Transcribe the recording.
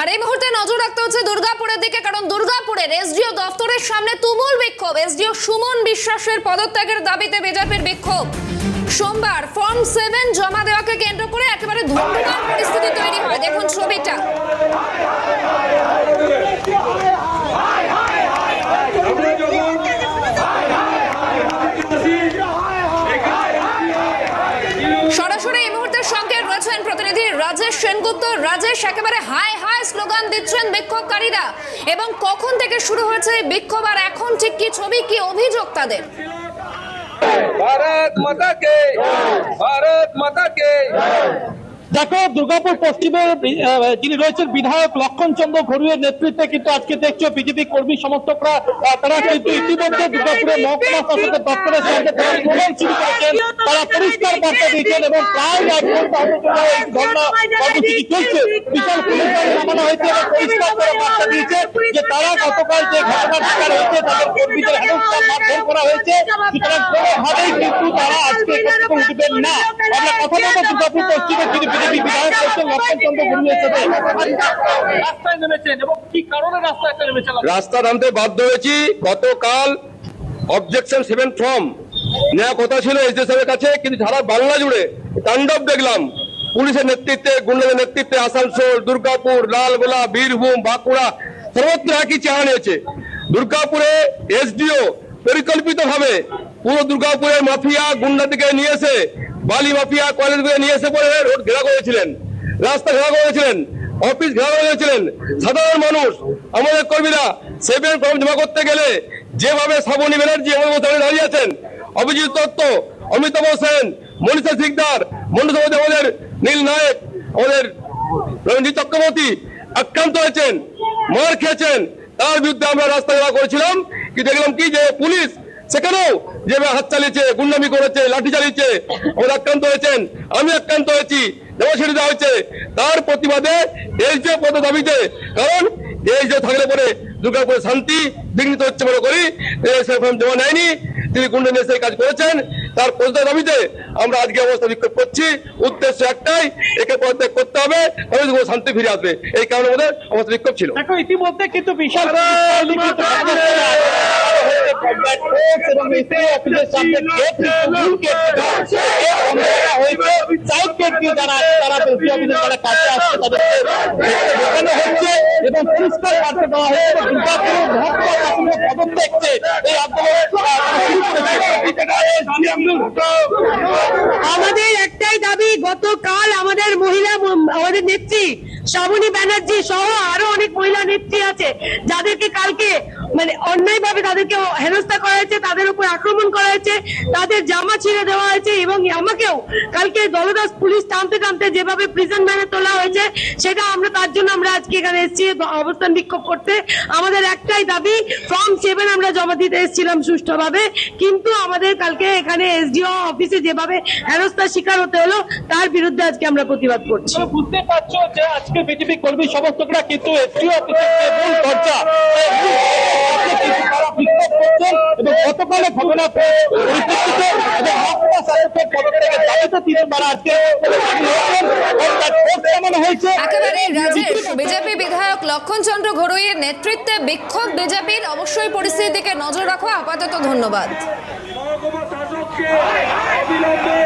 আর এই মুহূর্তে নজর রাখতে হচ্ছে দুর্গাপুরের দিকে, কারণ দুর্গাপুরের এসডিও দফতরের সামনে তুমুল বিক্ষোভ। এসডিও সুমন বিশ্বাসের পদত্যাগের দাবিতে বিজেপির বিক্ষোভ। সোমবার ফর্ম 7 জমা দেওয়াকে কেন্দ্র করে একেবারে ধুমধুমার পরিস্থিতি তৈরি হয়। দেখুন ছবিটা। সরাসরি এই মুহূর্তের সঙ্গে রয়েছেন প্রতিনিধি রাজেশ সেনগুপ্ত। রাজেশ, একেবারে হাই হাই স্লোগান দিচ্ছেন বিক্ষোভকারীরা, এবং কখন থেকে শুরু হয়েছে এই বিক্ষোভ আর এখন ঠিক কি ছবি, কি অভিযোগ তাদের? भारत माता के, भारत माता के। দেখো, দুর্গাপুর পশ্চিমের যিনি রয়েছেন বিধায়ক লক্ষণ চন্দ্র ঘড়ুইয়ের নেতৃত্বে কিন্তু আজকে দেখছো বিজেপি কর্মী সমর্থকরা তারা কিন্তু ইতিমধ্যে দুর্গাপুরের মহকুমা শাসকের দপ্তরের সামনে আন্দোলন শুরু করেছেন। তারা পরিষ্কার বার্তা দিয়েছেন এবং প্রায় 1 ঘন্টা এই ধর্ণা কর্মসূচি চলছে। বিশাল পুলিশ বাহিনী নামানো হয়েছে এবং পরিষ্কার করে বার্তা দিয়েছে যে তারা গতকাল যে ঘটনার শিকার হয়েছে তাদের কর্মীদের হেনস্থা মারধর করা হয়েছে, সুতরাং কোনোভাবেই কিন্তু তারা আজকে এখান থেকে উঠবেন না। আমরা কথা বলবো দুর্গাপুর পশ্চিমের যিনি বিজেপি বিধায়ক রয়েছেন লক্ষণ চন্দ্র ঘড়ুইয়ের সাথে। রাস্তায় নেমেছেন এবং কি কারণে রাস্তায় নেমেছেন? রাস্তা নামতে বাধ্য হয়েছি। গতকাল অবজেকশন 7 ফর্ম নেওয়া কথা ছিল এসডি সাহেবের কাছে, কিন্তু সারা বাংলা জুড়ে তাণ্ডব দেখলাম। পুলিশের নেতৃত্বে, গুন্ডাদের নেতৃত্বে আসানসোল, দুর্গাপুর, লালগোলা, বীরভূম, বাঁকুড়া সর্বত্র একই চেহারা নিয়েছে। দুর্গাপুরে এসডিও পরিকল্পিতভাবে পুরো দুর্গাপুরের মাফিয়া গুন্ডাদিকে নিয়ে এসে, বালি মাফিয়া কলেজগুলো নিয়ে এসে পরে রোড ঘেরা করেছিলেন, রাস্তা ঘেরা করেছিলেন, অফিস ঘেরা করেছিলেন। সাধারণ মানুষ, আমাদের কর্মীরা 7 ফর্ম জমা করতে গেলে যেভাবে শ্রাবণী ব্যানার্জি আমাদের সামনে দাঁড়িয়ে আছেন, অভিজিৎ দত্ত, অমিতাভ সেন, মনীষা সিকদার, মন্ডল সভাপতি আমাদের নীল নায়ক, আমাদের রঞ্জিত চক্রবর্তী আক্রান্ত হয়েছেন, মার খেয়েছেন, তার বিরুদ্ধে আমরা রাস্তা ঘেরা করেছিলাম। কি দেখলাম কি যে পুলিশ সেখানেও যেভাবে হাত চালিয়েছে, গুন্ডামি করেছে, লাঠি চালিয়েছে, আমাদের আক্রান্ত হয়েছেন, আমি আক্রান্ত হয়েছি, দেওয়া দেওয়া হয়েছে। তার প্রতিবাদে এসডিও পদ দাবিতে, কারণ এসডিও থাকলে পরে দুর্গাপুরে শান্তি বিঘ্নিত হচ্ছে মনে করি। জমা নেয়নি, তিনি গুন্ডা নিয়ে সেই কাজ করেছেন, তার প্রতিবাদ দাবিতে আমরা আজকে অবস্থা বিক্ষোভ করছি। উদ্দেশ্য একটাই, একে পদত্যাগ করতে হবে, তবে শান্তি ফিরে আসবে। এই কারণে আমাদের অবস্থা বিক্ষোভ ছিল। দেখো, ইতিমধ্যে কিন্তু বিশাল এবং পরিষ্কার বার্তা দেওয়া হয়েছে এই আমাদের একটাই দাবি, গতকাল আমাদের আমাদের নেত্রী শ্রাবণী ব্যানার্জি সহ আরো অনেক মহিলা নেত্রী আছে যাদেরকে কালকে অন্যায়ভাবে তাদেরকে হেনস্থা করা হয়েছে, তাদের উপর আক্রমণ করা হয়েছে, তাদের জামা ছিঁড়ে দেওয়া হয়েছে এবং আমাকেও কালকে দলদাস পুলিশ টানতে টানতে যেভাবে প্রিজন ভ্যানে তোলা হয়েছে, সেটা তার জন্য আমরা আজকে এখানে এসেছি অবস্থান বিক্ষোভ করতে। আমাদের একটাই দাবি, ফর্ম 7 আমরা জমা দিতে এসেছিলাম সুষ্ঠুভাবে, কিন্তু আমাদের কালকে এখানে এসডিও অফিসে যেভাবে হেনস্থার শিকার হতে হলো তার বিরুদ্ধে আজকে আমরা প্রতিবাদ করছি। বুঝতে পারছো যে আজকে বিজেপি কর্মী সমর্থকরা কিন্তু এসডিও অফিসের যে মূল দরজা বিক্ষোভ করছেন এবং গতকালে ঘটনা পরিপ্রেক্ষিতে এবং মহকুমা শাসকের পদত্যাগের দাবিতে তিনি আজকে হয়েছে। একেবারে রাজেশ, বিজেপি বিধায়ক লক্ষণ চন্দ্র ঘড়ুইয়ের নেতৃত্বে বিক্ষোভ বিজেপির। অবশ্যই পরিস্থিতির দিকে নজর রাখো। আপাতত ধন্যবাদ। মহকুমা শাসককে অবিলম্বে